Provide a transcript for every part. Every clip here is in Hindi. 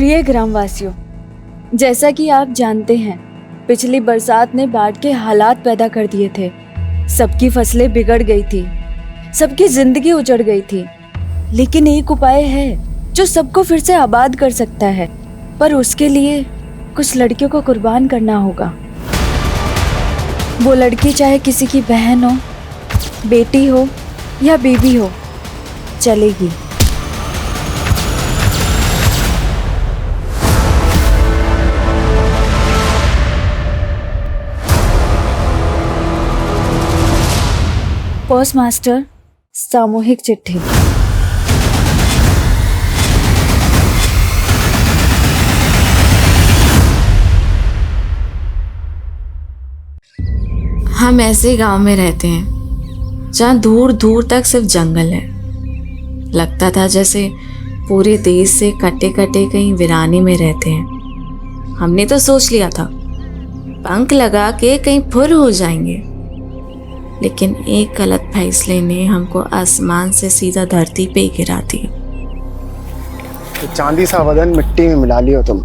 प्रिय ग्रामवासियों, जैसा कि आप जानते हैं, पिछली बरसात ने बाढ़ के हालात पैदा कर दिए थे। सबकी फसलें बिगड़ गई थी, सबकी जिंदगी उजड़ गई थी। लेकिन एक उपाय है जो सबको फिर से आबाद कर सकता है, पर उसके लिए कुछ लड़कियों को कुर्बान करना होगा। वो लड़की चाहे किसी की बहन हो, बेटी हो या बीवी हो, चलेगी। पोस्ट मास्टर सामूहिक चिट्ठी। हम ऐसे गांव में रहते हैं जहाँ दूर दूर तक सिर्फ जंगल है। लगता था जैसे पूरे देश से कटे कटे कहीं वीरानी में रहते हैं। हमने तो सोच लिया था पंख लगा के कहीं फुर हो जाएंगे, लेकिन एक गलत फैसले ने हमको आसमान से सीधा धरती पे गिरा दिया। तो चांदी सा बदन मिट्टी में मिला लियो तुम।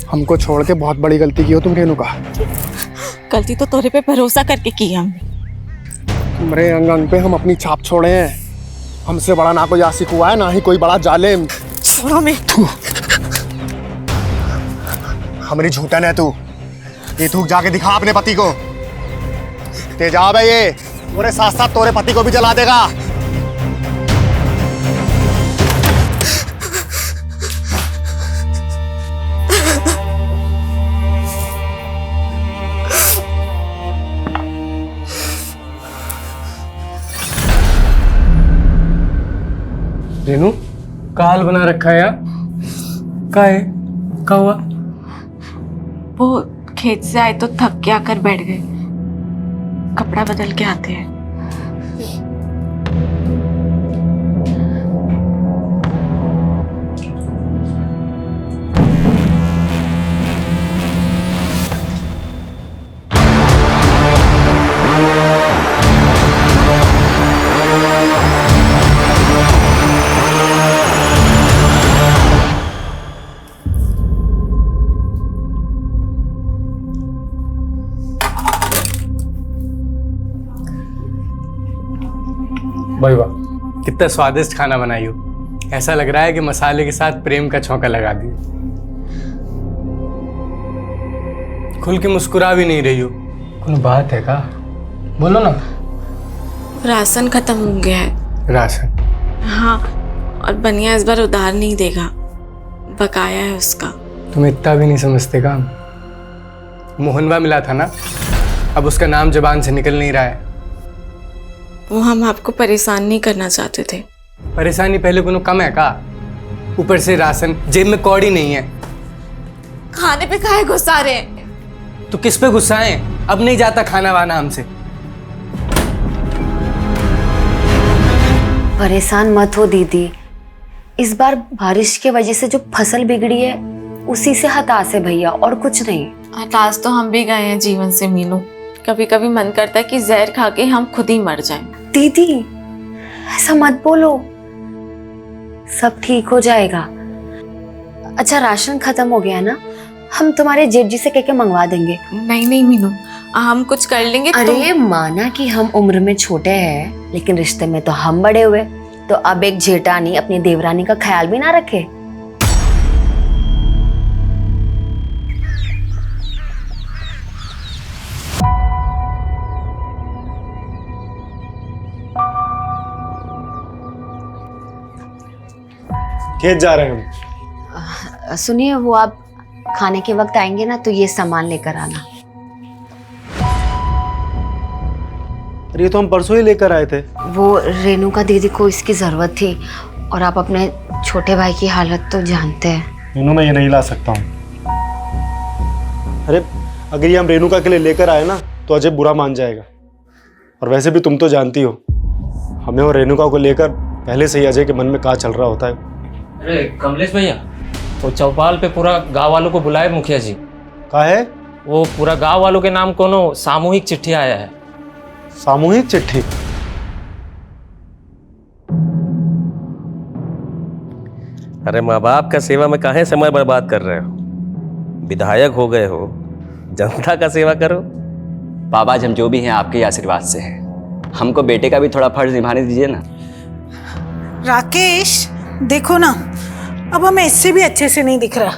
हमको छोड़ के बहुत बड़ी गलती की हो तुम रेणुका। गलती तो तोरे पे भरोसा करके की हमने। तुम्हारे अंग अंग पे हम अपनी छाप छोड़े हैं। हमसे बड़ा ना कोई आशिक हुआ है, ना ही कोई बड़ा जालिम। छोड़ो मैं। हमारी झूठन है तू। ये थूक जाके दिखा अपने पति को। तेजाब है ये, पूरे साथ साथ तोरे पति को भी जला देगा। रेनू, का हाल बना रखा है यार? का है? का हुआ? वो खेत से आए तो थक के आकर बैठ गए। कपड़ा बदल के आते हैं। भाई वाह, कितना स्वादिष्ट खाना बनाई हो। ऐसा लग रहा है कि मसाले के साथ प्रेम का छौंका लगा दिया। खुल के मुस्कुरा भी नहीं रही हो। कोई बात है का? बोलो ना। राशन खत्म हो गया है। राशन? हाँ, और बनिया इस बार उधार नहीं देगा, बकाया है उसका। तुम इतना भी नहीं समझते काम। मोहनवा मिला था ना, अब उसका नाम जुबान से निकल नहीं रहा है। वो हम आपको परेशान नहीं करना चाहते थे। परेशानी पहले कोनो कम है का? ऊपर से राशन, जेब में कौड़ी नहीं है। खाने पे काहे गुस्सा रहे हैं? तो किस पे गुस्सा है? अब नहीं जाता खाना वाना हमसे। परेशान मत हो दीदी, इस बार बारिश की वजह से जो फसल बिगड़ी है उसी से हताश है भैया, और कुछ नहीं। हताश तो हम भी गए हैं जीवन से मीनू। कभी कभी मन करता है कि जहर खा के हम खुद ही मर जाएं। दीदी ऐसा मत बोलो, सब ठीक हो जाएगा। अच्छा, राशन खत्म हो गया ना, हम तुम्हारे जेठ जी से कह के मंगवा देंगे। नहीं नहीं मीनू, हम कुछ कर लेंगे। अरे माना कि हम उम्र में छोटे हैं, लेकिन रिश्ते में तो हम बड़े हुए। तो अब एक जेठानी अपनी देवरानी का ख्याल भी ना रखे। खेत जा रहे हैं हम। सुनिए, वो आप खाने के वक्त आएंगे ना तो ये सामान लेकर आना। अरे ये तो हम परसों ही लेकर आए थे। वो रेणुका दीदी को इसकी जरूरत थी, और आप अपने छोटे भाई की हालत तो जानते हैं। रेनू, मैं ये नहीं ला सकता हूँ। अरे अगर ये हम रेणुका के लिए लेकर आए ना तो अजय बुरा मान जाएगा। और वैसे भी तुम तो जानती हो, हमें और रेणुका को लेकर पहले से ही अजय के मन में क्या चल रहा होता है। अरे कमलेश भैया, वो चौपाल पे पूरा गांव वालों को बुलाए मुखिया जी। का है? वो पूरा गांव वालों के नाम कोनो सामूहिक चिट्ठी आया है। सामूहिक चिट्ठी? अरे माँ बाप का सेवा में काहे समय बर्बाद कर रहे हो? विधायक हो गए हो, जनता का सेवा करो। बाबा जी हम जो भी हैं आपके ही आशीर्वाद से हैं। हमको बेटे का भी थोड़ा फर्ज निभाने दीजिए ना। राकेश देखो ना, अब हमें इससे भी अच्छे से नहीं दिख रहा।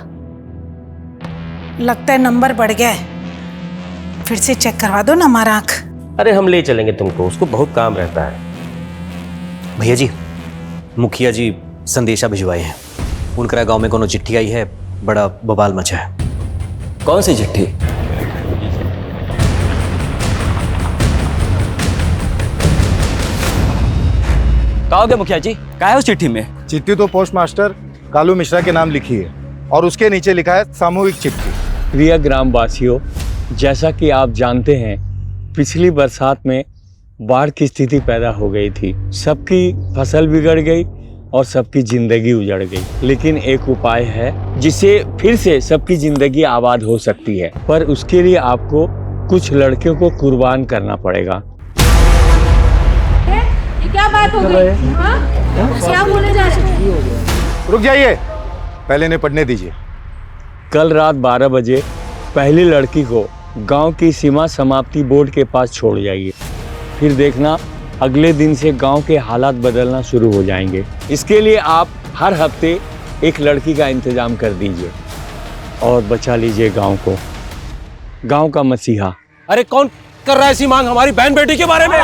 लगता है नंबर बढ़ गया है। फिर से चेक करवा दो ना हमारा आँख। अरे हम ले चलेंगे तुमको, उसको बहुत काम रहता है। भैया जी, मुखिया जी संदेशा भिजवाए हैं। उनकरा गांव में कोनो चिट्ठी आई है, बड़ा बवाल मचा है। कौन सी चिट्ठी? कहोगे मुखिया जी, क्या है उस चिट्ठी में? चिट्ठी तो पोस्ट मास्टर कालू मिश्रा के नाम लिखी है और उसके नीचे लिखा है सामूहिक चिट्ठी। प्रिय ग्रामवासियों, जैसा कि आप जानते हैं पिछली बरसात में बाढ़ की स्थिति पैदा हो गई थी। सबकी फसल बिगड़ गई और सबकी जिंदगी उजड़ गई। लेकिन एक उपाय है जिससे फिर से सबकी जिंदगी आबाद हो सकती है, पर उसके लिए आपको कुछ लड़कियों को कुर्बान करना पड़ेगा। ये क्या बात हो गई? क्या बोले जा रहे? रुक जाइए, पहले इन्हें पढ़ने दीजिए। कल रात 12 बजे पहली लड़की को गांव की सीमा समाप्ति बोर्ड के पास छोड़ जाइए। फिर देखना अगले दिन से गांव के हालात बदलना शुरू हो जाएंगे। इसके लिए आप हर हफ्ते एक लड़की का इंतजाम कर दीजिए और बचा लीजिए गांव को, गांव का मसीहा। अरे कौन कर रहा है ऐसी मांग हमारी बहन बेटी के बारे में?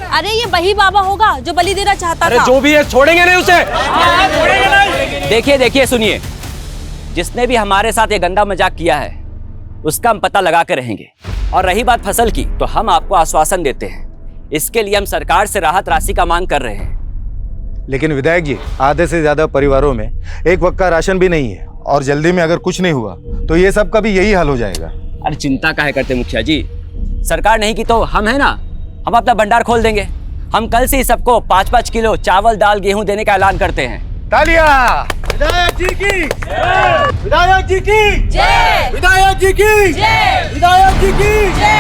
अरे ये वही बाबा होगा जो बलि देना चाहता अरे था। जो भी है छोड़ेंगे नहीं उसे। देखिए देखिए सुनिए, जिसने भी हमारे साथ ये गंदा मजाक किया है उसका हम पता लगा कर रहेंगे। और रही बात फसल की, तो हम आपको आश्वासन देते हैं, इसके लिए हम सरकार से राहत राशि का मांग कर रहे हैं। लेकिन विधायक जी, आधे से ज्यादा परिवारों में एक वक्त का राशन भी नहीं है और जल्दी में अगर कुछ नहीं हुआ तो ये सब का भी यही हाल हो जाएगा। अरे चिंता काहे करते मुखिया जी, सरकार नहीं की तो हम है ना, हम अपना भंडार खोल देंगे। हम कल से ही सबको 5-5 किलो चावल दाल गेहूं देने का ऐलान करते हैं। तालियां! विधायक जी की जय! विधायक जी की जय! विधायक जी की जय! विधायक जी की जय!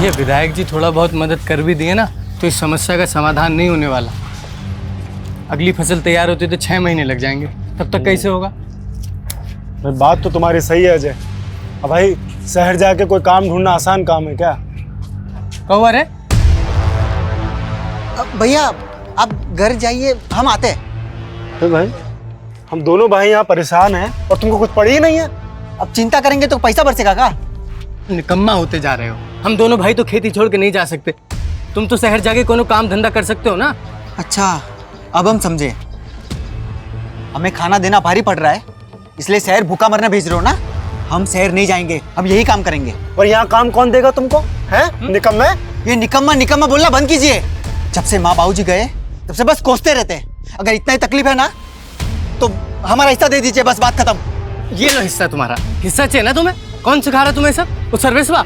ये विधायक जी थोड़ा बहुत मदद कर भी दिए ना तो इस समस्या का समाधान नहीं होने वाला। अगली फसल तैयार होती तो 6 महीने लग जाएंगे, तब तक कैसे होगा? भाई बात तो तुम्हारी सही है अजय। अब भाई शहर जाके कोई काम ढूंढना आसान काम है क्या? कहो अरे भैया आप घर जाइए, हम आते हैं। तो भाई हम दोनों भाई यहाँ परेशान हैं और तुमको कुछ पड़ी ही नहीं है। अब चिंता करेंगे तो पैसा बरसेगा का? निकम्मा होते जा रहे हो। हम दोनों भाई तो खेती छोड़ के नहीं जा सकते। तुम तो शहर जाके कोनो काम धंधा कर सकते हो ना। अच्छा अब हम समझे, हमें खाना देना भारी पड़ रहा है इसलिए शहर भूखा मरने भेज रहे हो ना। हम शहर नहीं जाएंगे, हम यही काम करेंगे। और यहाँ काम कौन देगा तुमको? हैं निकम्मे? ये निकम्मा निकम्मा बोलना बंद कीजिए। जब से माँ बाबूजी गए तब से बस कोसते रहते हैं। अगर इतना ही तकलीफ है ना तो हमारा हिस्सा दे दीजिए, बस बात खत्म। ये लो हिस्सा तुम्हारा। हिस्सा चाहिए ना तुम्हें? कौन सिखा रहा तुम्हें सब? वो सर्विसवा?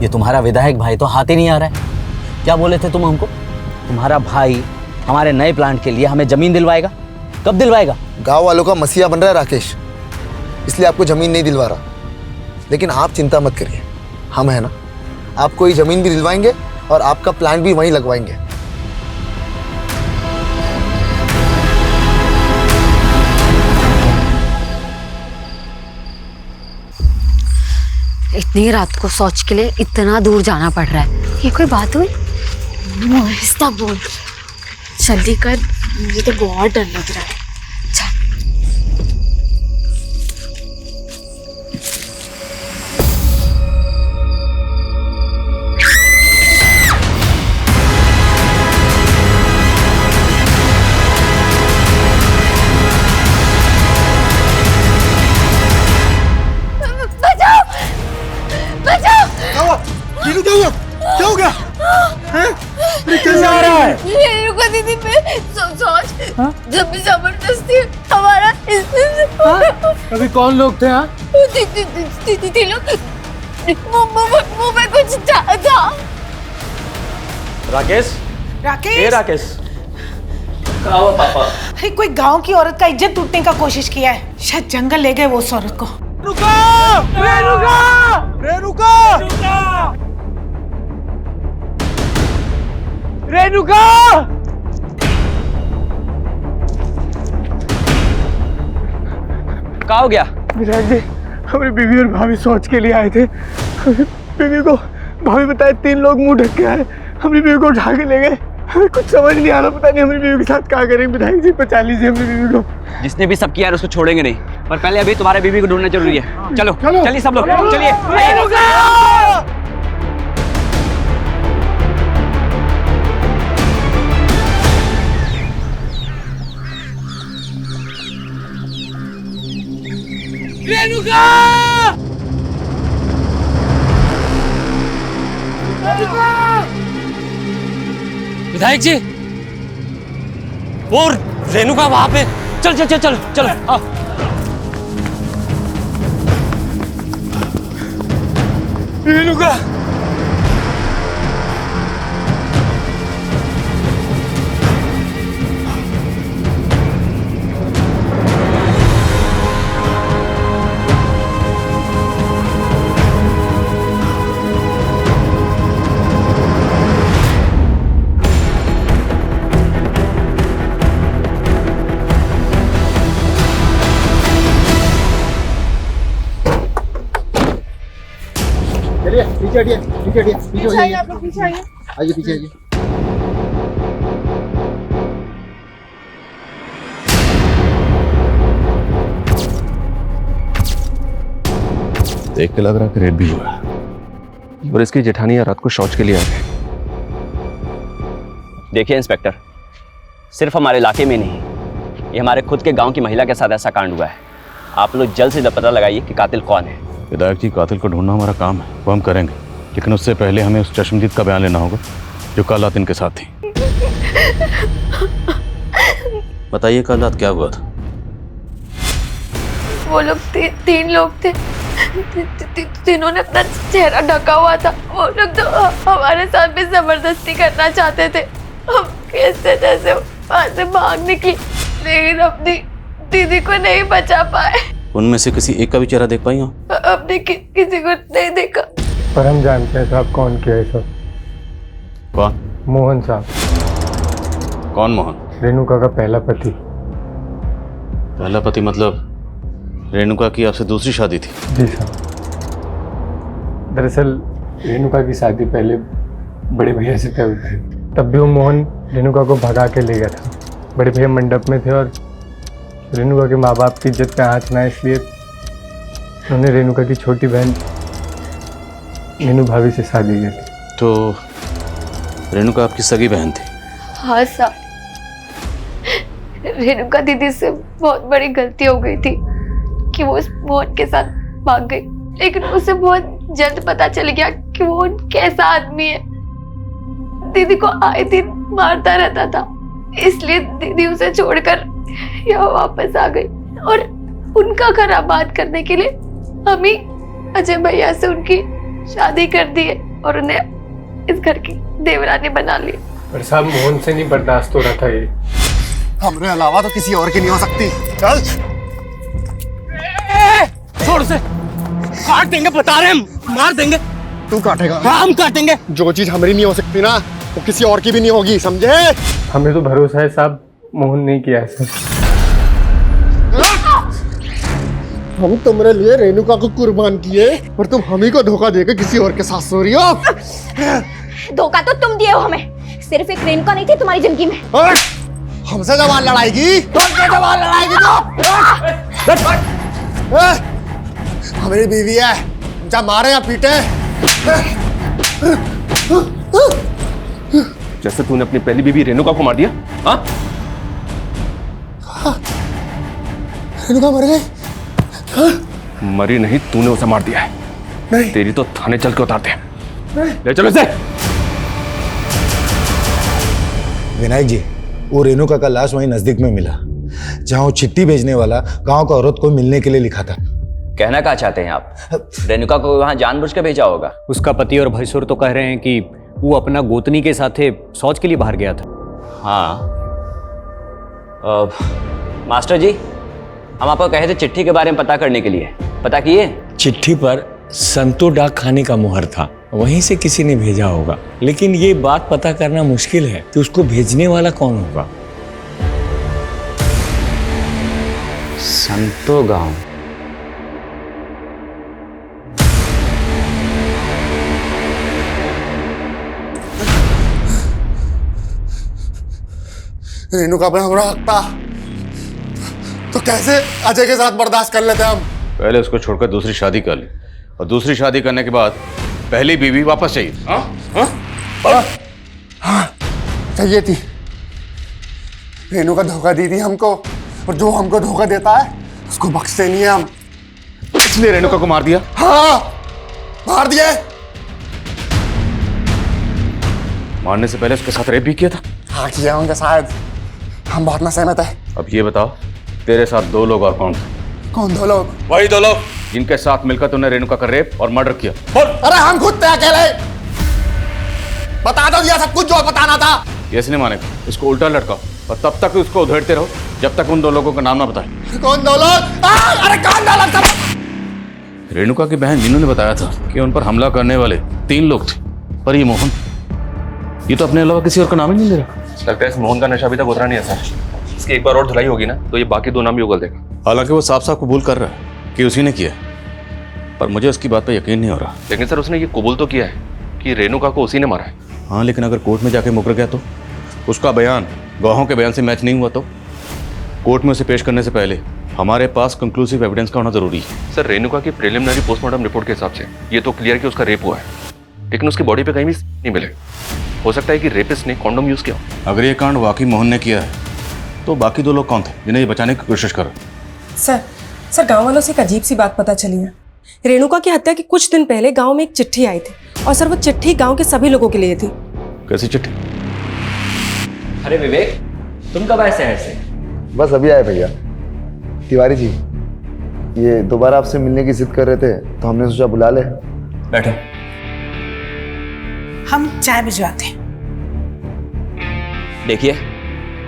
ये तुम्हारा विधायक भाई तो हाथ ही नहीं आ रहा है। क्या बोले थे तुम हमको? तुम्हारा भाई हमारे नए प्लांट के लिए हमें जमीन दिलवाएगा। कब दिलवाएगा? गांव वालों का मसीहा बन रहा है राकेश, इसलिए आपको जमीन नहीं दिलवा रहा। लेकिन आप चिंता मत करिए, हम है ना, आपको ये जमीन भी दिलवाएंगे और आपका प्लांट भी वहीं लगवाएंगे। इतनी रात को शौच के लिए इतना दूर जाना पड़ रहा है, ये कोई बात हुई? आहिस्ता बोल, जल्दी कर, मुझे तो बहुत डर लग रहा है। क्या हो गया? कैसे आ रहा है? रुको दीदी, मैं सोच जब भी जबरदस्ती हमारा अभी कौन लोग थे? हाँ दीदी लोग मुंह में कुछ था। राकेश, राकेश, ए राकेश, क्या हुआ पापा? अरे कोई गांव की औरत का इज्जत टूटने का कोशिश किया है, शायद जंगल ले गए वो उस औरत को। रेणुका! रेणुका! रेणुका! क्या हो गया? विधायक जी, हमारी बीवी और भाभी सोच के लिए आए थे। बीवी को भाभी बताए 3 लोग मुंह ढक के आए, हमारी बीवी को उठा के ले गए। हमें कुछ समझ नहीं आ रहा, पता नहीं हमारी बीवी के साथ क्या करेंगे। विधायक जी बचा लीजिए हमारी बीवी को। जिसने भी सब किया है उसको छोड़ेंगे नहीं, पर पहले अभी तुम्हारे बीवी को ढूंढना जरूरी है। चलो चलिए सब लोग, चलिए। रेणुका! विधायक जी, वो रेणुका वहां पे। चल चल चल चल चलो आओ। रेणुका! चलिए पीछे हटिए, पीछे हटिए, पीछे हो जाइए। पीछे आइए। आइए पीछे आइए। देख के लग रहा है कि रेड भी हुआ और इसकी जेठानी रात को शौच के लिए आ गए। देखिए इंस्पेक्टर, सिर्फ हमारे इलाके में नहीं, ये हमारे खुद के गांव की महिला के साथ ऐसा कांड हुआ है। आप लोग जल्द से जल्द पता लगाइए कि कातिल कौन है। विधायक जी, कातिल को ढूंढना हमारा काम है, वो हम करेंगे, लेकिन उससे पहले हमें उस चश्मदीद का बयान लेना होगा जो कल रात इनके साथ थी। बताइए कल रात क्या हुआ था? वो लोग 3 लोग थे। तीनों ने अपना चेहरा ढका हुआ था। वो लोग तो हमारे साथ भी जबरदस्ती करना चाहते थे। हम कैसे जैसे वहां से भाग निकली, लेकिन अपनी दीदी को नहीं बचा पाए। उनमें से किसी एक का भी चेहरा देख पाई हो? अपने किसी को नहीं देखा। पर हम जानते हैं साहब कौन किया है सब। कौन? मोहन साहब। कौन मोहन? रेणुका का पहला पति। पहला पति मतलब रेणुका की आपसे दूसरी शादी थी? जी साहब। दरअसल रेणुका की शादी पहले बड़े भैया से तय हुई थी। तब भी वो मोहन रेणुका को भगा के ले गया था। बड़े भैया मंडप में थे और रेणुका के माँ बाप की इज्जत पे आँच ना, इसलिए उन्होंने रेणुका की छोटी बहन मीनू भाभी से शादी की थी। तो रेणुका आपकी सगी बहन थी? हाँ साहब, रेणुका दीदी से बहुत बड़ी गलती हो गई थी कि वो उस मोहन के साथ भाग गई, लेकिन उसे बहुत जल्द पता चल गया कि वो कैसा आदमी है। दीदी को आए दिन मारता रहता था, इसलिए दीदी उसे छोड़कर यहाँ वापस आ गई और उनका घर आबाद करने के लिए हम ही अजय भैया से उनकी शादी कर दी है और उन्हें इस घर की देवरानी बना ली। पर साहब मोहन से नहीं बर्दाश्त हो रहा था ये। हमरे अलावा तो किसी और की नहीं हो सकती। चल छोड़ से, काट देंगे, बता रहे हम, मार देंगे। तू काटेगा? हाँ हम काटेंगे। जो चीज हमारी नहीं हो सकती ना, वो किसी और की भी नहीं होगी, समझे? हमें तो भरोसा है साहब, मोहन नहीं किया है सर। हम तुम्हारे लिए रेणुका को कुर्बान किए और तुम हम ही को धोखा देकर किसी और के साथ सो रही हो। धोखा तो तुम दिए हो हमें, सिर्फ एक रेणुका नहीं थी तुम्हारी जिंदगी में। हमसे जवान लड़ाएगी? तुमसे जवान लड़ाएगी तो? हमारी बीवी है, जब मारे या पीटे। जैसे तूने अपनी पहली बीवी रेणुका को मार दिया। हाँ? रेणुका मर गई? मरी नहीं, तूने उसे मार दिया है। नहीं। तेरी तो थाने चल के उतारते हैं। ले चलो इसे। विनायक जी, वो रेणुका का लाश वहीं नजदीक में मिला, जहां वो चिट्ठी भेजने वाला गांव का औरत को मिलने के लिए लिखा था। कहना क्या चाहते हैं आप? रेणुका को वहां जानबूझ के भेजा होगा। उसका पति और भैंसुर तो कह रहे हैं कि वो अपना गोतनी के साथ शौच के लिए बाहर गया था। हाँ, मास्टर जी, हम आपको कहे थे चिट्ठी के बारे में पता करने के लिए, पता किए? चिट्ठी पर संतो डाक खाने का मुहर था, वहीं से किसी ने भेजा होगा, लेकिन ये बात पता करना मुश्किल है कि उसको भेजने वाला कौन होगा। संतो गांव। रेणुका पर हमारा हक था, तो कैसे अजय के साथ बर्दाश्त कर लेते हम? पहले उसको छोड़कर दूसरी शादी कर ली, और दूसरी शादी करने के बाद पहली बीवी वापस चाहिए। हाँ, चाहिए थी। रेणुका धोखा दी थी हमको, और जो हमको धोखा देता है उसको बख्शते नहीं है हम। इसलिए रेणुका को मार दिया? हाँ, मार दिया। मारने से पहले उसके साथ रेप भी किया था? हाँ, किया होंगे शायद, हम बहुत ना सहमत है। अब ये बताओ, तेरे साथ दो लोग और कौन थे? कौन दो लोग? वही दो लोग जिनके साथ मिलकर तूने रेणुका का रेप और मर्डर किया। अरे हम खुद थे अकेले। बता दो दिया सब कुछ जो बताना था। ये इसने मानेगा, इसको उल्टा लटकाओ और तब तक उसको उधेड़ते रहो जब तक उन दो लोगों का नाम ना बताए। कौन दो लोग? अरे कौन दो लोग? सब रेणुका की बहन मीनू ने बताया था कि उन पर हमला करने वाले 3 लोग थे, पर ये मोहन, ये तो अपने अलावा किसी और का नाम ही नहीं ले रहा। लगता है इस मोहन का नशा अभी तक उतरा नहीं है सर। इसकी एक बार और धुलाई होगी ना तो ये बाकी 2 नाम भी उगल देगा। हालांकि वो साफ साफ कबूल कर रहा है कि उसी ने किया, पर मुझे उसकी बात पे यकीन नहीं हो रहा। लेकिन सर उसने ये कबूल तो किया है कि रेणुका को उसी ने मारा है। हाँ, लेकिन अगर कोर्ट में जाके मुकर गया तो? उसका बयान गवाहों के बयान से मैच नहीं हुआ तो? कोर्ट में उसे पेश करने से पहले हमारे पास कंक्लूसिव एविडेंस का होना जरूरी है। सर रेणुका की प्रिलिमिनरी पोस्टमार्टम रिपोर्ट के हिसाब से ये तो क्लियर कि उसका रेप हुआ है, लेकिन उसकी बॉडी पे कहीं भी नहीं मिले। हो सकता है कि रेपिस्ट ने कॉन्डोम यूज किया। अगर ये कांड वाकई मोहन ने किया है तो बाकी 2 लोग कौन थे जिन्हें ये बचाने की कोशिश कर? सर गांव वालों से एक अजीब सी बात पता चली है। रेणुका की हत्या के कुछ दिन पहले गांव में एक चिट्ठी आई थी, और सर वो चिट्ठी गांव के सभी लोगों के लिए थी। कैसी चिट्ठी? अरे विवेक, तुम कब आए शहर से? बस अभी आए भैया। तिवारी जी, ये दोबारा आपसे मिलने की जिद कर रहे थे तो हमने सोचा बुला ले। बैठो। हम चाय भिजवाते हैं। देखिए,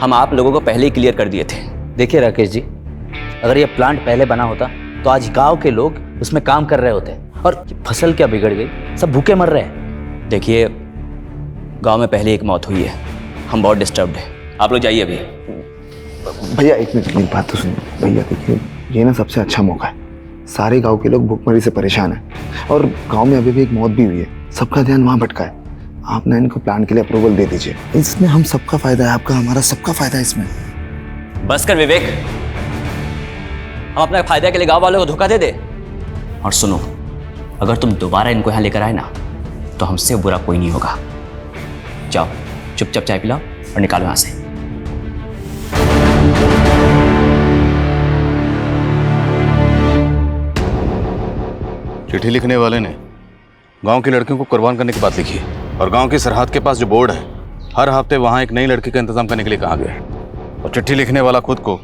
हम आप लोगों को पहले ही क्लियर कर दिए थे। देखिए राकेश जी, अगर ये प्लांट पहले बना होता तो आज गांव के लोग उसमें काम कर रहे होते, और फसल क्या बिगड़ गई, सब भूखे मर रहे हैं। देखिए, गांव में पहले एक मौत हुई है, हम बहुत डिस्टर्ब्ड है। आप लोग जाइए अभी। भैया एक मिनट, मेरी बात तो सुनिए। भैया देखिए, ये ना सबसे अच्छा मौका है। सारे गांव के लोग भूखमरी से परेशान हैं, और गांव में अभी भी एक मौत भी हुई है। सबका ध्यान वहाँ भटका है। आप ना इनको प्लांट के लिए अप्रूवल दे दीजिए। इसमें हम सबका फायदा है, आपका हमारा सबका फायदा है इसमें। बस कर विवेक, हम अपने फायदे के लिए गांव वालों को धोखा दे दे। और सुनो, अगर तुम दोबारा इनको यहाँ लेकर आए ना तो हमसे बुरा कोई नहीं होगा। जाओ, चुपचाप चाय पिलाओ और निकालो यहाँ से। चिट्ठी लिखने वाले ने गांव की लड़कियों को कुर्बान करने की बात लिखी है, और गांव की सरहद के पास जो बोर्ड है, हर हफ्ते वहां एक नई लड़की का इंतजाम करने के लिए कहा गया है। और चिट्ठी लिखने वाला खुद को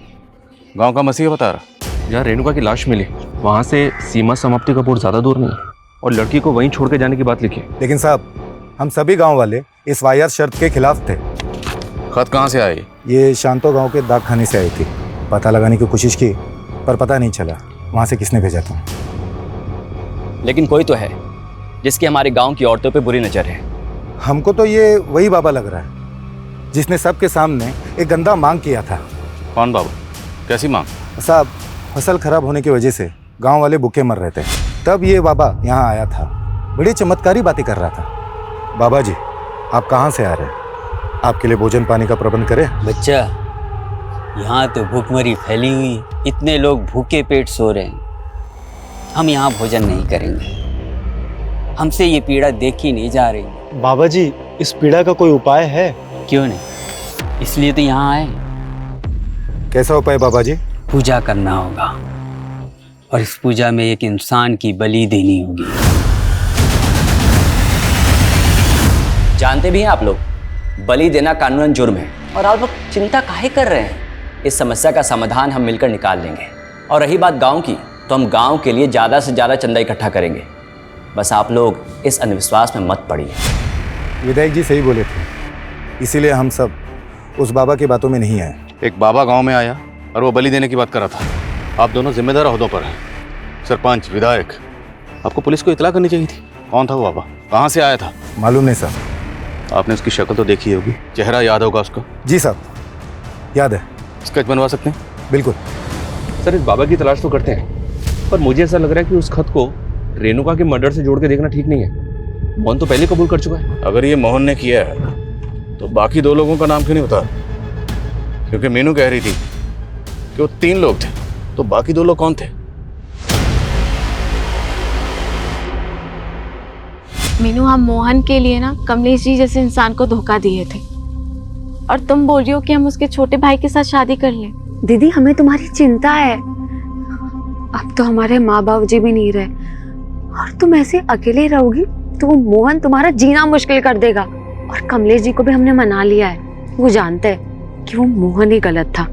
गांव का मसीहा बता रहा। जहाँ रेणुका की लाश मिली वहाँ से सीमा समाप्ति का बोर्ड ज़्यादा दूर नहीं है, और लड़की को वहीं छोड़ के जाने की बात लिखी। लेकिन साहब, हम सभी गांव वाले इस वाहियात शर्त के खिलाफ थे। खत कहाँ से आए? ये शांतो गांव के डाक खाने से आई थी। पता लगाने की कोशिश की पर पता नहीं चला वहाँ से किसने भेजा था। लेकिन कोई तो है जिसकी हमारे गांव की औरतों पे बुरी नजर है। हमको तो ये वही बाबा लग रहा है जिसने सबके सामने एक गंदा मांग किया था। कौन बाबा? कैसी मांग? साहब, फसल खराब होने की वजह से गांव वाले भूखे मर रहे थे, तब ये बाबा यहाँ आया था। बड़ी चमत्कारी बातें कर रहा था। बाबा जी, आप कहाँ से आ रहे हैं? आपके लिए भोजन पानी का प्रबंध करें? बच्चा, यहाँ तो भूखमरी फैली हुई, इतने लोग भूखे पेट सो रहे हैं। हम यहाँ भोजन नहीं करेंगे, हमसे ये पीड़ा देखी नहीं जा रही। बाबा जी, इस पीड़ा का कोई उपाय है? क्यों नहीं, इसलिए तो यहाँ आए। कैसा उपाय बाबा जी? पूजा करना होगा, और इस पूजा में एक इंसान की बलि देनी होगी। जानते भी हैं आप लोग, बलि देना कानूनन जुर्म है, और आप लोग चिंता काहे कर रहे हैं? इस समस्या का समाधान हम मिलकर निकाल लेंगे। और रही बात गांव की, तो हम गांव के लिए ज़्यादा से ज़्यादा चंदा इकट्ठा करेंगे। बस आप लोग इस अंधविश्वास में मत पड़िए। विधायक जी सही बोले थे, इसीलिए हम सब उस बाबा की बातों में नहीं आए। एक बाबा गांव में आया और वो बलि देने की बात कर रहा था। आप दोनों जिम्मेदार ओहदों पर हैं, सरपंच, विधायक। आपको पुलिस को इतला करनी चाहिए थी। कौन था वो बाबा, कहाँ से आया था? मालूम नहीं साहब। आपने उसकी शक्ल तो देखी होगी, चेहरा याद होगा उसका? जी साहब, याद है। स्केच बनवा सकते हैं? बिल्कुल सर, इस बाबा की तलाश तो करते हैं, पर मुझे ऐसा लग रहा है कि उस खत को रेणुका के मर्डर से जोड़ के देखना ठीक नहीं है। मोहन तो पहले कबूल कर चुका है। अगर ये मोहन ने किया है तो बाकी 2 लोगों का नाम क्यों नहीं बता? क्योंकि मीनू कह रही थी कि वो 3 लोग थे, तो बाकी 2 लोग कौन थे? मीनू, हम मोहन के लिए ना कमलेश जी जैसे इंसान को धोखा दिए थे, और तुम बोल रही हो कि हम उसके छोटे भाई के साथ शादी कर लें। दीदी, हमें तुम्हारी चिंता है। अब तो हमारे माँ बाप जी भी नहीं रहे, और तुम ऐसे अकेले रहोगी तो वो मोहन तुम्हारा जीना मुश्किल कर देगा। और कमलेश जी को भी हमने मना लिया है, वो जानते हैं कि वो मोहन ही गलत था।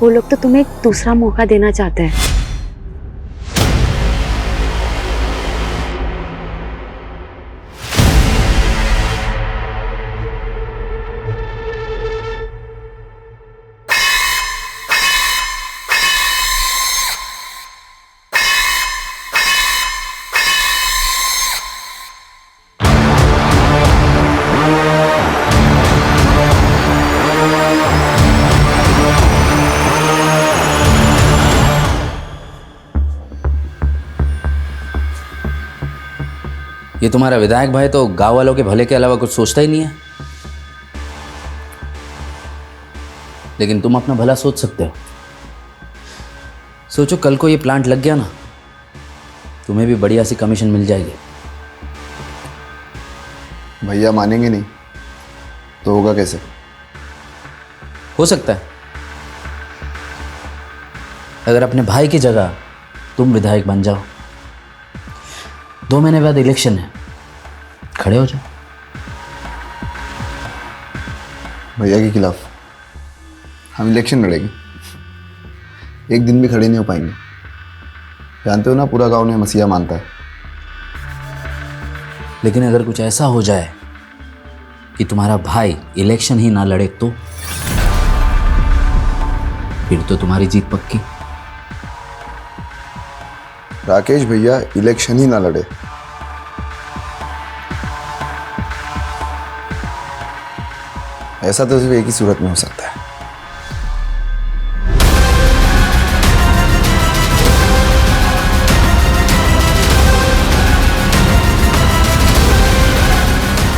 वो लोग तो तुम्हें एक दूसरा मौका देना चाहते हैं। ये तुम्हारा विधायक भाई तो गांव वालों के भले के अलावा कुछ सोचता ही नहीं है। लेकिन तुम अपना भला सोच सकते हो। सोचो, कल को ये प्लांट लग गया ना, तुम्हें भी बढ़िया सी कमीशन मिल जाएगी। भैया मानेंगे नहीं तो होगा कैसे? हो सकता है अगर अपने भाई की जगह तुम विधायक बन जाओ। 2 महीने बाद इलेक्शन है, खड़े हो जाओ। भैया के खिलाफ हम इलेक्शन लड़ेंगे? एक दिन भी खड़े नहीं हो पाएंगे। जानते हो ना, पूरा गांव ने मसीहा मानता है। लेकिन अगर कुछ ऐसा हो जाए कि तुम्हारा भाई इलेक्शन ही ना लड़े तो फिर तो तुम्हारी जीत पक्की। राकेश भैया इलेक्शन ही ना लड़े, ऐसा तो सिर्फ एक ही सूरत में हो सकता है।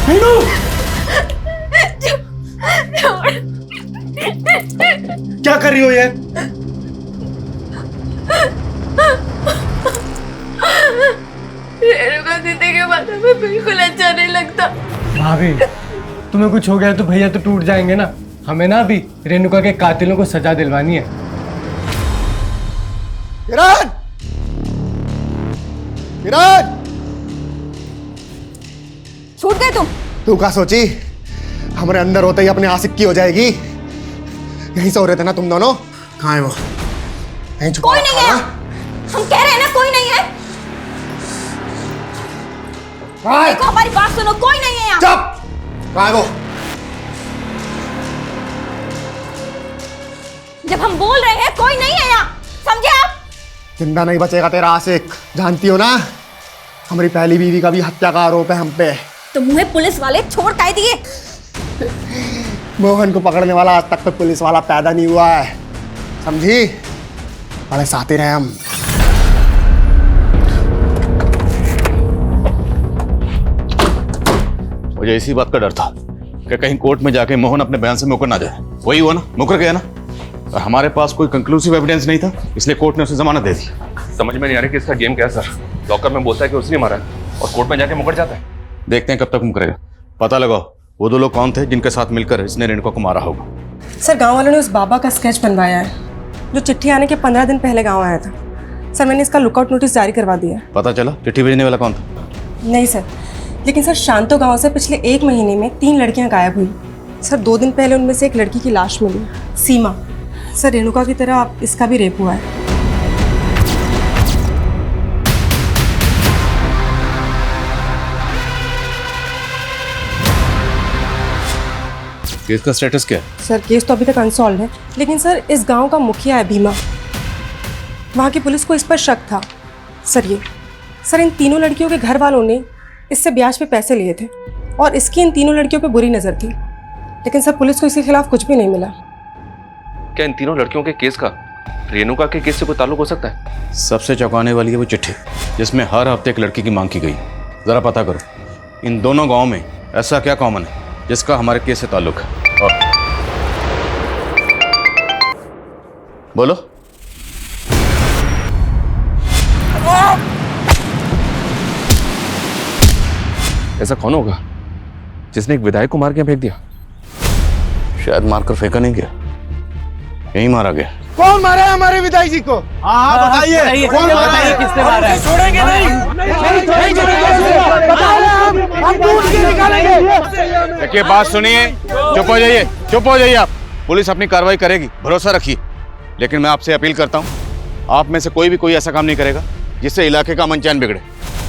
मीनू! क्या कर रही हो ये? रेणुका दीदी के बारे में बिल्कुल अच्छा नहीं लगता। भाभी, तुम्हें कुछ हो गया तो भैया तो टूट जाएंगे ना। हमें ना अभी रेणुका के कातिलों को सजा दिलवानी है। किरण! किरण! छूट गए तुम। तू क्या सोची हमारे अंदर होते ही अपने आशिक की हो जाएगी? यहीं से हो रहे थे ना तुम दोनों? कहाँ है वो? यहीं छुपा कोई नहीं है। हम कह रहे हैं ना, कोई नहीं है। देखो, हमारी बात सुनो, कोई नहीं है यहाँ। चुप! कहाँ है वो? जब हम बोल रहे हैं कोई नहीं है यहाँ, समझे आप? जिंदा नहीं बचेगा तेरा आशिक। जानती हो ना, हमारी पहली बीवी का भी हत्या का आरोप है हम पे। तो मुझे पुलिस वाले छोड़ काहे दिए? मोहन को पकड़ने वाला आज तक तो पुलिस वाला पैदा नहीं हुआ है, समझी? बड़े साथी रहे हम। मुझे इसी बात का डर था कि कहीं कोर्ट में जाके मोहन अपने बयान से मुकर ना जाए। वही हुआ ना, मुकर गया ना। और हमारे पास कोई कंक्लूसिव एविडेंस नहीं था, इसलिए कोर्ट ने उसे जमानत दे दी। समझ में नहीं आ रही कि इसका गेम क्या है सर। लॉकर में बोलता है कि उसने मारा है और कोर्ट में जाके मुकर जाता है। देखते हैं कब तक मुकरेगा। पता लगाओ वो 2 लोग कौन थे जिनके साथ मिलकर इसने रेणुका को मारा होगा। सर, गांव वालों ने उस बाबा का स्केच बनवाया है जो चिट्ठी आने के 15 दिन पहले गांव आया था। सर, मैंने इसका लुकआउट नोटिस जारी करवा दिया। पता चला चिट्ठी भेजने वाला कौन था? नहीं सर, लेकिन सर शांतो गांव से पिछले 1 महीने में 3 लड़कियां गायब हुई। सर, 2 दिन पहले उनमें से एक लड़की की लाश मिली, सीमा। सर, रेणुका की तरह इसका भी रेप हुआ है। केस का स्टेटस क्या है? सर केस तो अभी तक अनसॉल्व है, लेकिन सर इस गांव का मुखिया है भीमा, वहाँ की पुलिस को इस पर शक था। सर इन तीनों लड़कियों के घर वालों ने इससे ब्याज पे पैसे लिए थे और इसकी इन तीनों लड़कियों पे बुरी नज़र थी, लेकिन सर पुलिस को इसके खिलाफ कुछ भी नहीं मिला। क्या इन तीनों लड़कियों के केस का रेणुका के केस से कोई ताल्लुक हो सकता है? सबसे चौंकाने वाली है वो चिट्ठी जिसमें हर हफ्ते एक लड़की की मांग की गई। जरा पता करो इन दोनों गांव में ऐसा क्या कॉमन है जिसका हमारे केस से ताल्लुक है। और बोलो। ऐसा कौन होगा जिसने एक विधायक को मार के फेंक दिया? शायद मारकर फेंका नहीं गया, यहीं मारा गया। कौन मारा है हमारे विधायक जी को? हाँ बताइए, कौन मारा है? किसने मारा है? छोड़ेंगे नहीं छोड़ेंगे। देखिए बात सुनिए, चुप हो जाइए, चुप हो जाइए आप। पुलिस अपनी कार्रवाई करेगी, भरोसा रखिए। लेकिन मैं आपसे अपील करता हूँ, आप में से कोई भी कोई ऐसा काम नहीं करेगा जिससे इलाके का अमन चैन बिगड़े।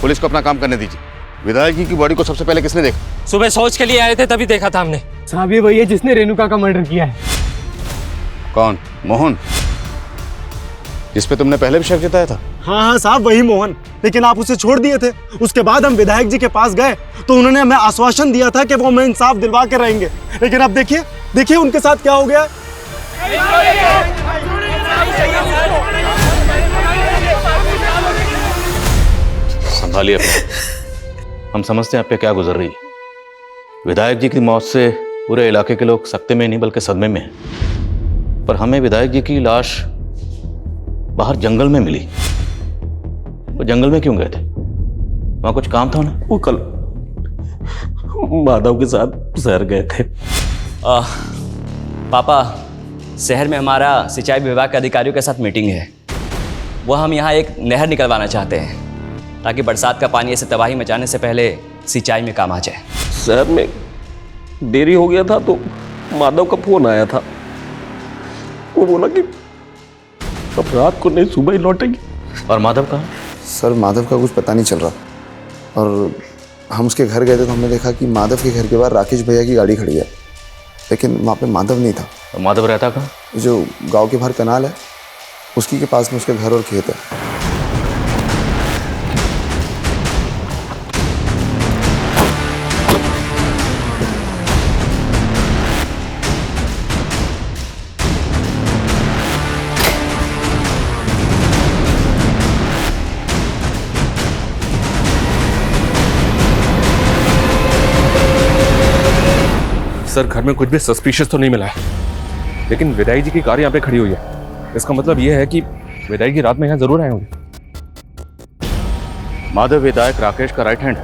पुलिस को अपना काम करने दीजिए। विधायक जी की बॉडी को सबसे पहले किसने देखा? सुबह शौच के लिए आए थे तभी देखा था हमने। साहब ये वही है जिसने रेणुका का मर्डर किया है। कौन? मोहन, जिस पे तुमने पहले भी शक जताया था? हाँ हाँ साहब, वही मोहन। लेकिन आप उसे छोड़ दिए थे। उसके बाद हम विधायक जी के पास गए तो उन्होंने हमें आश्वासन दिया था कि वो हमें इंसाफ दिलवा के रहेंगे। लेकिन अब देखिए देखिए उनके साथ क्या हो गया। संभालिए अपने। हम समझते हैं आप पे क्या गुजर रही है। विधायक जी की मौत से पूरे इलाके के लोग सख्ते में नहीं बल्कि सदमे में हैं। पर हमें विधायक जी की लाश बाहर जंगल में मिली। वो जंगल में क्यों गए थे? वहां कुछ काम था उन्हें? वो कल माधव के साथ शहर गए थे। पापा, शहर में हमारा सिंचाई विभाग के अधिकारियों के साथ मीटिंग है। वो हम यहाँ एक नहर निकलवाना चाहते हैं ताकि बरसात का पानी ऐसे तबाही मचाने से पहले सिंचाई में काम आ जाए। शहर में देरी हो गया था तो माधव का फोन आया था। वो बोला कि अब रात को नहीं, सुबह ही लौटेंगे। और माधव कहाँ? सर माधव का कुछ पता नहीं चल रहा। और हम उसके घर गए थे तो हमने देखा कि माधव के घर के बाहर राकेश भैया की गाड़ी खड़ी है, लेकिन वहाँ पे माधव नहीं था। तो माधव रहता कहाँ? जो गांव के बाहर कनाल है उसकी के पास में उसका घर और खेत है। सर घर में कुछ भी सस्पिशियस तो नहीं मिला है, लेकिन विधायक जी की कार यहाँ पे खड़ी हुई है। इसका मतलब यह है कि विधायक जी रात में यहाँ जरूर आए होंगे। माधव विधायक राकेश का राइट हैंड है।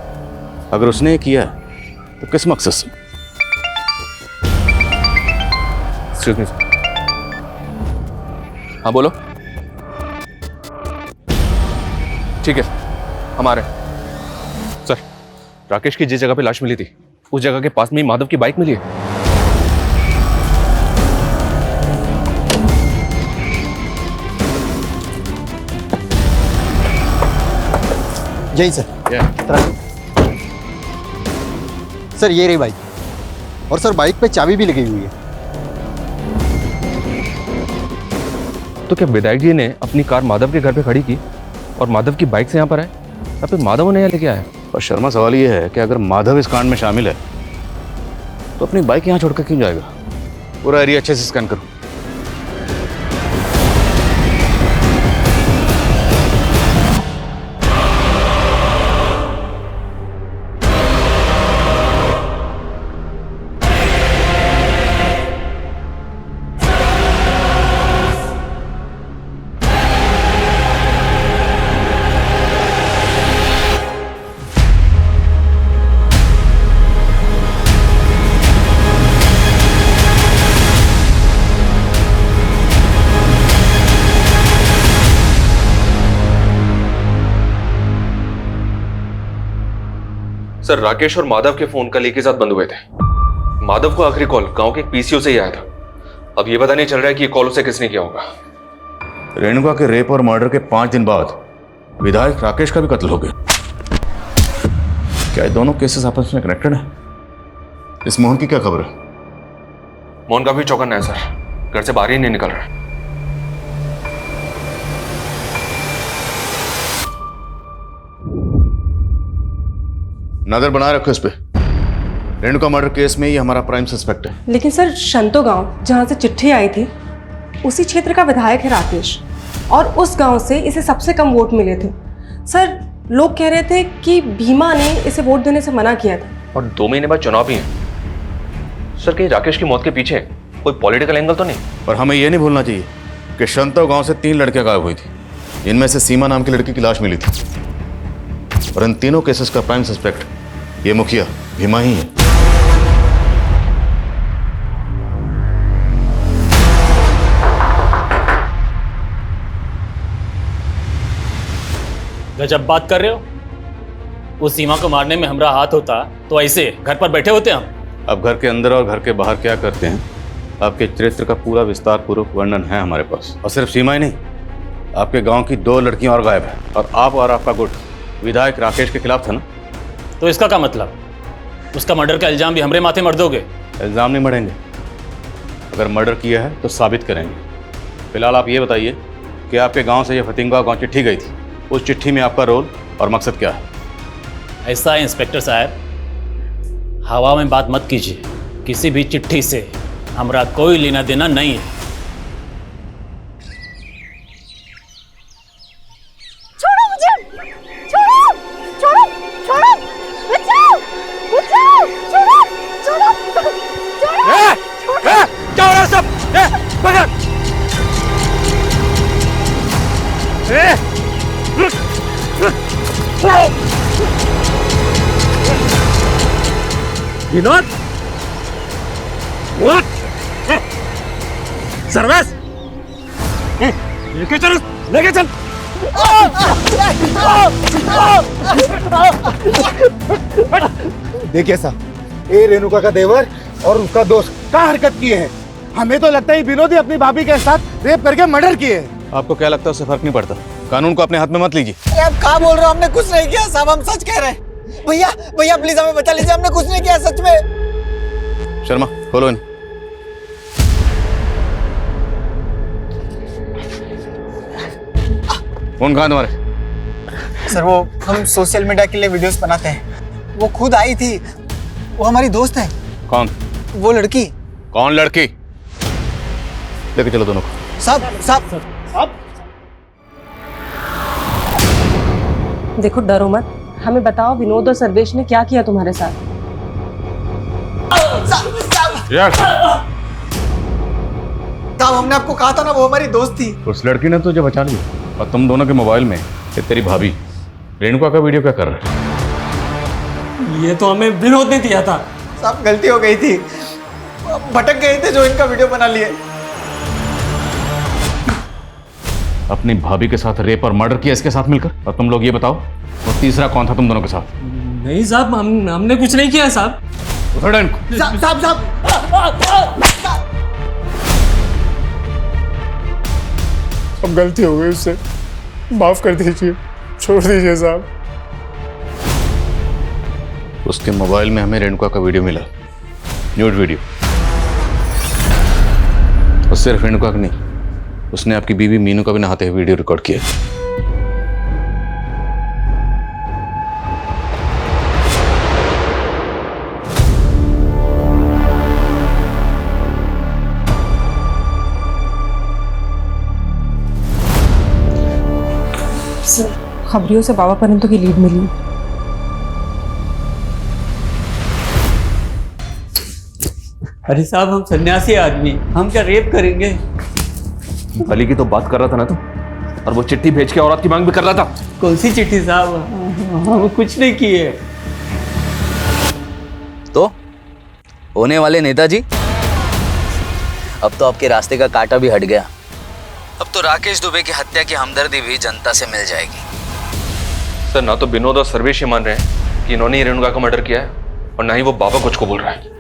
अगर उसने ये किया है तो किस मकसद से? Excuse me. हाँ बोलो। ठीक है हम आ रहे हैं। सर राकेश की जिस जगह पे लाश मिली थी उस जगह के पास में ही माधव की बाइक मिली है। यही सर। सर ये रही बाइक, और सर बाइक पे चाबी भी लगी हुई है। तो क्या विधायक जी ने अपनी कार माधव के घर पे खड़ी की और माधव की बाइक से यहाँ पर आए, या फिर माधव ने यहाँ लेके आया? और शर्मा सवाल ये है कि अगर माधव इस कांड में शामिल है तो अपनी बाइक यहाँ छोड़कर क्यों जाएगा? पूरा एरिया अच्छे से स्कैन करो। सर राकेश और माधव के फोन कल एक ही साथ बंद हुए थे। माधव को आखिरी कॉल गांव के पीसीओ से ही आया था। अब ये पता नहीं चल रहा है कि ये कॉल उसे किसने किया होगा। रेणुका के रेप और मर्डर के 5 दिन बाद विधायक राकेश का भी कत्ल हो गया। क्या ये दोनों केसेस आपस में कनेक्टेड है? इस मोहन की क्या खबर है? मोहन का भी चौकन्ना है सर, घर से बाहर ही नहीं निकल रहा। नजर बनाए रखो इस पे। रेणुका मर्डर केस में ये हमारा प्राइम सस्पेक्ट है। लेकिन सर शंतो गांव जहां से चिट्ठी आई थी उसी क्षेत्र का विधायक है राकेश, और उस गांव से इसे सबसे कम वोट मिले थे। सर लोग कह रहे थे कि भीमा ने इसे वोट देने से मना किया था। और 2 महीने बाद चुनाव भी है सर, कहीं राकेश की मौत के पीछे कोई पॉलिटिकल एंगल तो नहीं? और हमें यह नहीं भूलना चाहिए कि शंतो गांव से 3 लड़कियां गायब हुई थी। इनमें से सीमा नाम की लड़की की लाश मिली थी, और इन तीनों केसेस का प्राइम सस्पेक्ट ये मुखिया भीमा ही है। गजब बात कर रहे हो। उस सीमा को मारने में हमारा हाथ होता तो ऐसे घर पर बैठे होते हम। अब घर के अंदर और घर के बाहर क्या करते हैं, आपके चरित्र का पूरा विस्तार पूर्वक वर्णन है हमारे पास। और सिर्फ सीमा ही नहीं, आपके गांव की 2 लड़कियां और गायब हैं, और आप और आपका गुट विधायक राकेश के खिलाफ था ना। तो इसका क्या मतलब? उसका मर्डर का इल्जाम भी हमरे माथे मर दोगे? इल्जाम नहीं मरेंगे, अगर मर्डर किया है तो साबित करेंगे। फिलहाल आप ये बताइए कि आपके गांव से ये फतिंगा गांव चिट्ठी गई थी, उस चिट्ठी में आपका रोल और मकसद क्या है? ऐसा है इंस्पेक्टर साहब, हवा में बात मत कीजिए। किसी भी चिट्ठी से हमारा कोई लेना देना नहीं है। छोड़ो मुझे, छोड़ो, छोड़ो, छोड़ो, बचाओ, बचाओ, छोड़ो, छोड़ो, छोड़ो। क्या हो रहा है सब? पकड़! विनोद, सर्वेश, लेके चल, लेके चल। देखिए साहब, ये रेणुका का देवर और उसका दोस्त क्या हरकत किए हैं। हमें तो लगता है विनोद ही अपनी भाभी के साथ रेप करके मर्डर किए हैं। आपको क्या लगता है उससे फर्क नहीं पड़ता? कानून को अपने हाथ में मत लीजिए। आप क्या बोल रहे हो? हमने कुछ नहीं किया साहब, हम सच कह रहे हैं। भैया भैया प्लीज हमें बचा लीजिए, हमने कुछ नहीं किया सच में। शर्मा खोलो इन। फोन कहाँ तुम्हारे? सर वो हम सोशल मीडिया के लिए वीडियोस बनाते हैं, वो खुद आई थी, वो हमारी दोस्त है। कौन? वो लड़की। कौन लड़की? लेके चलो दोनों को। साहब साहब देखो डरो मत, हमें बताओ विनोद और सर्वेश ने क्या किया तुम्हारे साथ। साहब हमने आपको कहा था ना, वो हमारी दोस्त थी। उस लड़की ने तुझे बचा लिया, और तुम दोनों के मोबाइल में ये तेरी भाभी रेणुका का वीडियो क्या कर रहा है? ये तो हमें विनोद ने दिया था। साहब गलती हो गई थी, भटक गए थे जो इनका वीडियो बना लिए। अपनी भाभी के साथ रेप और मर्डर किया इसके साथ मिलकर, और तुम लोग ये बताओ वो तीसरा कौन था तुम दोनों के साथ? नहीं साहब, हमने कुछ नहीं किया साहब। उठो इनको। साहब अब गलती हो गई, उससे माफ कर दीजिए, छोड़ दीजिए साहब। उसके मोबाइल में हमें रेणुका का वीडियो मिला, न्यूड वीडियो। और सिर्फ रेणुका का नहीं, उसने आपकी बीवी मीनू का भी नहाते हुए वीडियो रिकॉर्ड किया। खबरियों से बाबा परंतु की लीड मिली। अरे साहब हम सन्यासी आदमी, हम क्या रेप करेंगे? भली की तो बात कर रहा था ना तुम, और वो चिट्ठी भेज के औरत की मांग भी कर रहा था। कौन सी चिट्ठी साहब? हम कुछ नहीं किए। तो होने वाले नेताजी, अब तो आपके रास्ते का कांटा भी हट गया। अब तो राकेश दुबे की हत्या की हमदर्दी भी जनता से मिल जाएगी। सर ना तो विनोद और सर्वेश ये मान रहे हैं कि इन्होंने ही रेणुका का मर्डर किया है, और ना ही वो बाबा कुछ को बोल रहा है।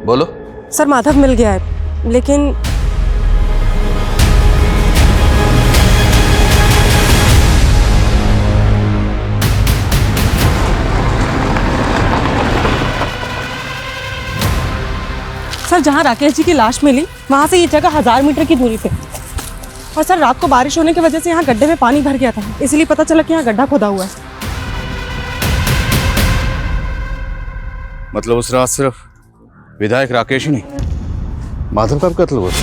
बोलो। सर माधव मिल गया है, लेकिन सर जहाँ राकेश जी की लाश मिली वहाँ से ये जगह 1000 मीटर की दूरी पे। और सर रात को बारिश होने की वजह से यहाँ गड्ढे में पानी भर गया था, इसलिए पता चला कि यहाँ गड्ढा खोदा हुआ है। मतलब उस रात सिर्फ विधायक राकेश ही नहीं, माधव का भी कत्ल हुआ था।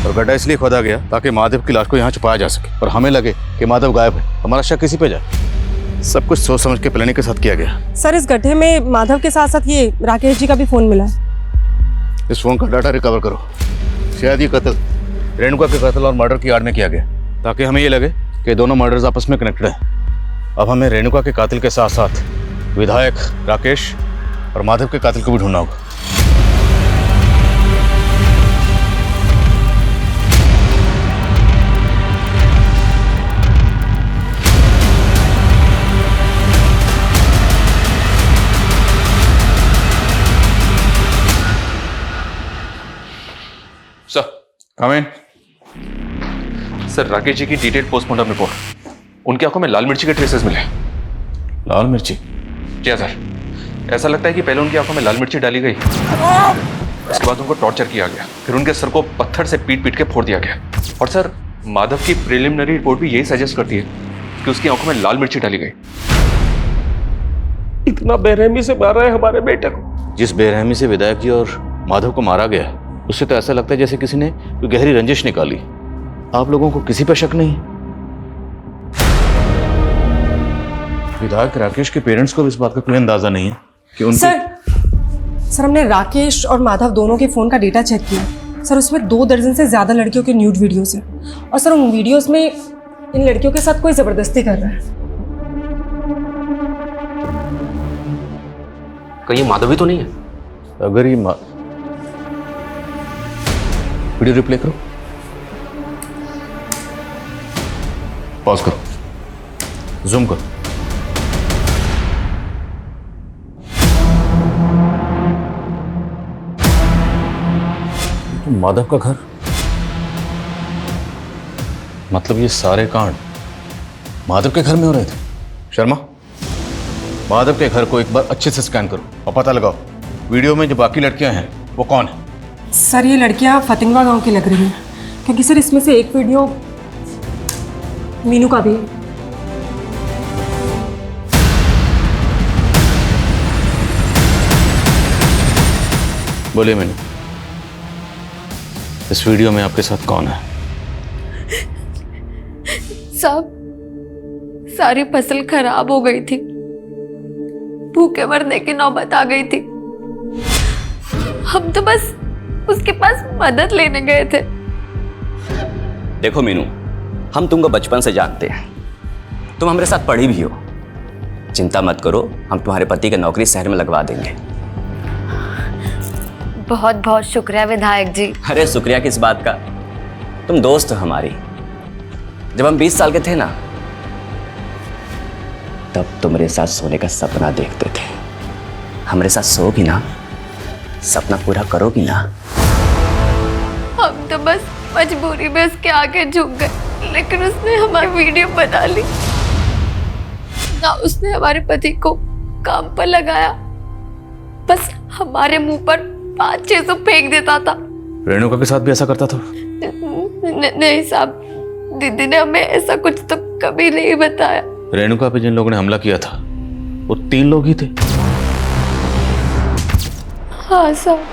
और गड्ढा इसलिए खोदा गया ताकि माधव की लाश को यहाँ छुपाया जा सके और हमें लगे कि माधव गायब है, हमारा शक किसी पे जाए। सब कुछ सोच समझ के प्लानिंग के साथ किया गया। सर इस गड्ढे में माधव के साथ साथ ये राकेश जी का भी फोन मिला है। इस फोन का डाटा रिकवर करो। शायद ये कत्ल रेणुका के कत्ल और मर्डर की आड़ में किया गया, ताकि हमें ये लगे कि दोनों मर्डर्स आपस में कनेक्टेड हैं। अब हमें रेणुका के कातिल के साथ साथ विधायक राकेश और माधव के कातिल को भी ढूंढना होगा। सर कम इन। सर राकेश जी की डिटेल्ड पोस्टमार्टम रिपोर्ट, उनकी आंखों में लाल मिर्ची के ट्रेसेस मिले। लाल मिर्ची? क्या सर, ऐसा लगता है कि पहले उनकी आंखों में लाल मिर्ची डाली गई, उसके बाद उनको टॉर्चर किया गया, फिर उनके सर को पत्थर से पीट पीट के फोड़ दिया गया। और सर माधव की प्रिलिमिनरी रिपोर्ट भी यही सजेस्ट करती है कि उसकी आंखों में लाल मिर्ची डाली गई। इतना बेरहमी से मारा है हमारे बेटे को। जिस बेरहमी से विधायक जी और माधव को मारा गया है, उससे तो ऐसा लगता है जैसे किसी ने कोई गहरी रंजिश निकाली। आप लोगों को किसी पर शक नहीं? विधायक राकेश के पेरेंट्स को भी इस बात का कोई अंदाजा नहीं है कि उनको सर हमने राकेश और माधव दोनों के फोन का डेटा चेक किया सर, उसमें 2 दर्जन से ज्यादा लड़कियों के न्यूड वीडियोस हैं। और सर उन वीडियोस में इन लड़कियों के साथ कोई जबरदस्ती कर रहा है। कहीं माधव ही तो नहीं है? अगर ये वीडियो रिप्ले करो, पॉज करो, जूम करो। माधव का घर, मतलब ये सारे कांड माधव के घर में हो रहे थे। शर्मा, माधव के घर को एक बार अच्छे से स्कैन करो और पता लगाओ वीडियो में जो बाकी लड़कियां हैं वो कौन है। सर ये लड़कियां फतिंगवा गांव की लग रही हैं, क्योंकि सर इसमें से एक वीडियो मीनू का भी है। बोलिए मीनू, इस वीडियो में आपके साथ कौन है? साहब सारी फसल खराब हो गई थी, भूखे मरने की नौबत आ गई थी। हम तो बस उसके पास मदद लेने गए थे। देखो मीनू, हम तुमको बचपन से जानते हैं, तुम हमारे साथ पढ़ी भी हो। चिंता मत करो, हम तुम्हारे पति की नौकरी शहर में लगवा देंगे। बहुत बहुत शुक्रिया विधायक जी। अरे शुक्रिया किस बात का, तुम दोस्त हो हमारी। जब हम 20 साल के थे ना, तब तुम्हारे साथ सोने का सपना देखते थे। हमारे साथ सोगी ना, सपना पूरा करोगी ना? हम तो बस मजबूरी में उसके आगे झुक गए, लेकिन उसने हमारी वीडियो बना ली ना। उसने हमारे पति को काम पर लगाया, बस हमारे मुंह पर 500 फेंक देता था। रेणुका के साथ भी ऐसा करता था? नहीं साहब, दीदी ने हमें ऐसा कुछ तो कभी नहीं बताया। रेणुका पे जिन लोगों ने हमला किया था वो 3 लोग ही थे। हाँ साहब।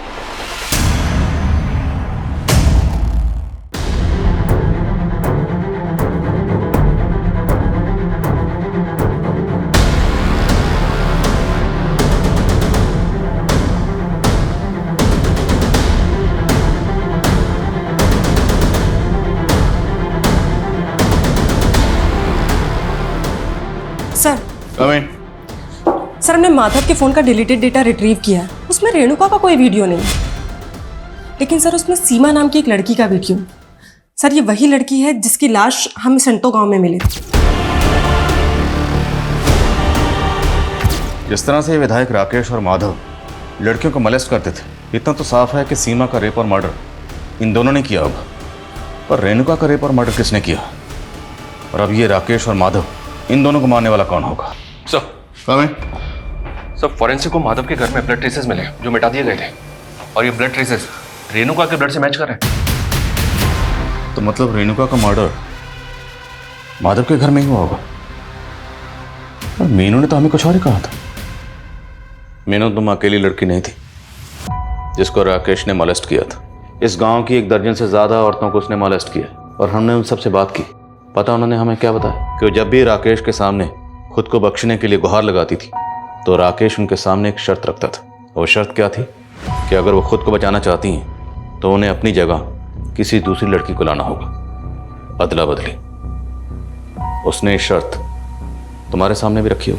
सर हमने माधव के फोन का डिलीटेड डेटा रिट्रीव किया है, उसमें रेणुका का कोई वीडियो नहीं, लेकिन सर उसमें सीमा नाम की एक लड़की का वीडियो। सर ये वही लड़की है जिसकी लाश हम संतो गांव में मिली थी। जिस तरह से ये विधायक राकेश और माधव लड़कियों को मोलेस्ट करते थे, इतना तो साफ है कि सीमा का रेप और मर्डर इन दोनों ने किया होगा। पर रेणुका का रेप और मर्डर किसने किया? और अब ये राकेश और माधव, इन दोनों को मारने वाला कौन होगा? सर सब फॉरेंसिक को माधव के घर में ब्लड ट्रेसेस मिले जो मिटा दिए गए थे, और ये ब्लड ट्रेसेस रेणुका के ब्लड से मैच कर रहे हैं। तो मतलब रेणुका का मर्डर माधव के घर में ही हुआ होगा। और मीनू ने तो हमें कुछ और ही कहा था। मीनू तुम अकेली लड़की नहीं थी जिसको राकेश ने मोलेस्ट किया था। इस गांव की 1 दर्जन से ज्यादा औरतों को उसने मोलेस्ट किया और हमने उन सबसे बात की। पता उन्होंने हमें क्या बताया कि जब भी राकेश के सामने खुद को बख्शने के लिए गुहार लगाती थी तो राकेश उनके सामने एक शर्त रखता था। वो शर्त क्या थी कि अगर वो खुद को बचाना चाहती हैं तो उन्हें अपनी जगह किसी दूसरी लड़की को लाना होगा, अदला बदली। उसने ये शर्त तुम्हारे सामने भी रखी हो।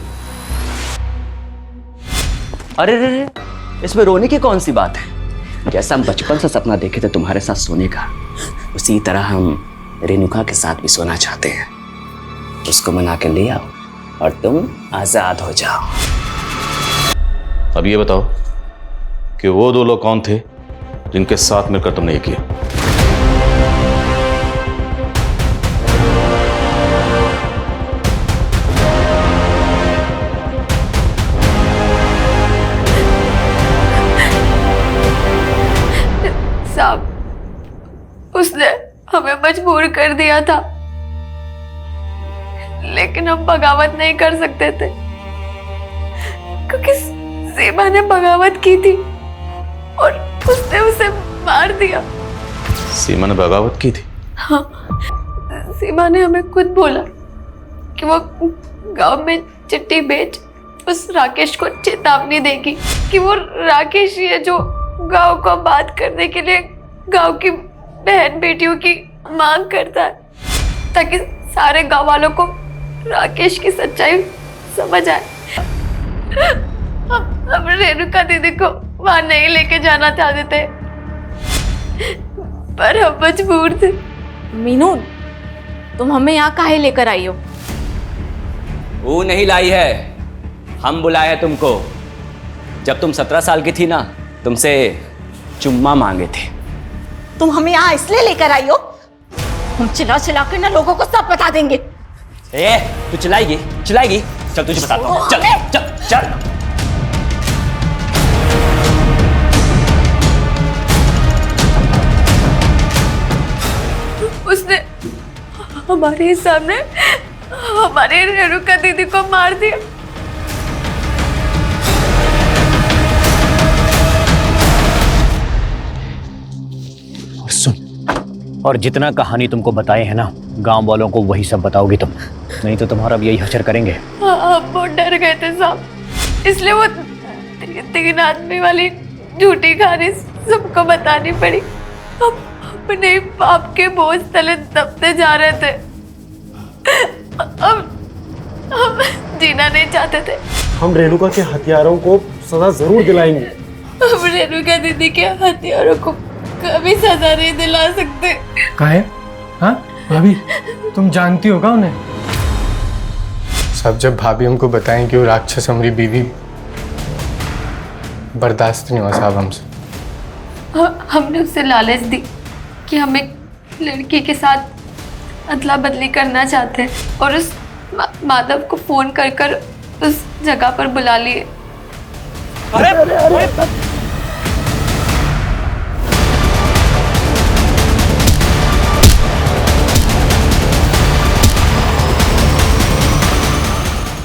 अरे रे, इसमें रोने की कौन सी बात है? जैसा हम बचपन से सपना देखे थे तुम्हारे साथ सोने का, उसी तरह हम रेणुका के साथ भी सोना चाहते हैं। उसको मना के ले आओ और तुम आजाद हो जाओ। अब ये बताओ कि वो 2 लोग कौन थे जिनके साथ मिलकर तुमने ये किया? साहब, उसने हमें मजबूर कर दिया था, लेकिन हम बगावत नहीं कर सकते थे क्योंकि सीमा ने बगावत की थी और उसने उसे मार दिया। सीमा ने बगावत की थी? हाँ, सीमा ने हमें खुद बोला कि वो गांव में चिट्ठी भेज उस राकेश को चेतावनी देगी कि वो राकेश ही है जो गांव को बात करने के लिए गांव की बहन बेटियों की मांग करता है, ताकि सारे गांव वालों को राकेश की सच्चाई समझ आए। हम रेणुका दीदी को वहां नहीं लेके जाना चाहते थे, पर हम मजबूर थे। मीनू, तुम हमें यहाँ काहे लेकर आई हो? वो नहीं लाई है, हम बुलाए हैं तुमको। जब तुम 17 साल की थी ना, तुमसे चुम्मा मांगे थे। तुम हमें यहाँ इसलिए लेकर आई हो? हम चिल्ला चिल्ला कर ना लोगों को सब बता देंगे। ए, तू चिल्लाएगी? चिल्लाएगी? चल तुझे बताता हूँ। चल चल चल। उसने हमारे सामने हमारे रेणुका दीदी को मार दिया। सुन, और जितना कहानी तुमको बताए हैं ना, गांव वालों को वही सब बताओगी तुम, नहीं तो तुम्हारा भी यही हशर करेंगे। हम बहुत डर गए थे साहब, इसलिए वो 3 आदमी वाली झूठी कहानी सबको बतानी पड़ी। हम अपने पाप के बोझ तले दबते जा रहे थे। हम जीना नहीं चाहते थे। हम रेणुका के हथियारों को सजा जरूर दिलाएंगे। हम रेणुका दीदी के हथियारों को कभी सजा नहीं दिला सकते। कहाँ है? हाँ भाभी, तुम जानती हो क्या उन्हें? सब जब भाभी हमको बताएं कि वो राक्षस हमारी बीवी, बर्दाश्त नहीं हुआ साहब हमसे। हमने उससे लालच दी कि हम एक लड़की के साथ अदला बदली करना चाहते हैं और उस माधव को फोन कर कर उस जगह पर बुला लिए।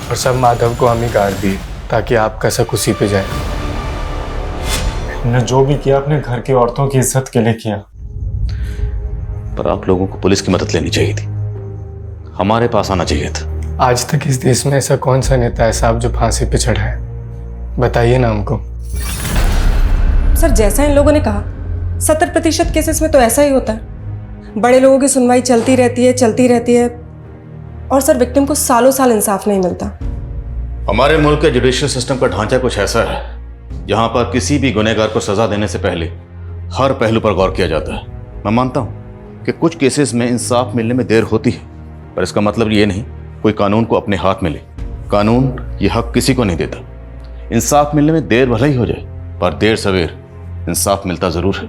और सब माधव को हम ही गाड़ दिए ताकि आपका शक उसी पे जाए। ने जो भी किया अपने घर की औरतों की इज्जत के लिए किया। पर आप लोगों को पुलिस की मदद लेनी चाहिए थी, हमारे पास आना चाहिए था। आज तक इस देश में ऐसा कौन सा नेता है साहब जो फांसी पे चढ़ा है? बताइए ना हमको। सर, जैसा इन लोगों ने कहा, 70% केसेस में तो ऐसा ही होता है। बड़े लोगों की सुनवाई चलती रहती है और सर विक्टिम को सालों साल इंसाफ नहीं मिलता। हमारे मुल्क के जुडिशियल सिस्टम का ढांचा कुछ ऐसा है जहां पर किसी भी गुनहगार को सजा देने से पहले हर पहलू पर गौर किया जाता है। मैं मानता हूं कि कुछ केसेस में इंसाफ मिलने में देर होती है, पर इसका मतलब ये नहीं कोई कानून को अपने हाथ में ले। कानून ये हक किसी को नहीं देता। इंसाफ मिलने में देर भले ही हो जाए, पर देर सवेर इंसाफ मिलता जरूर है।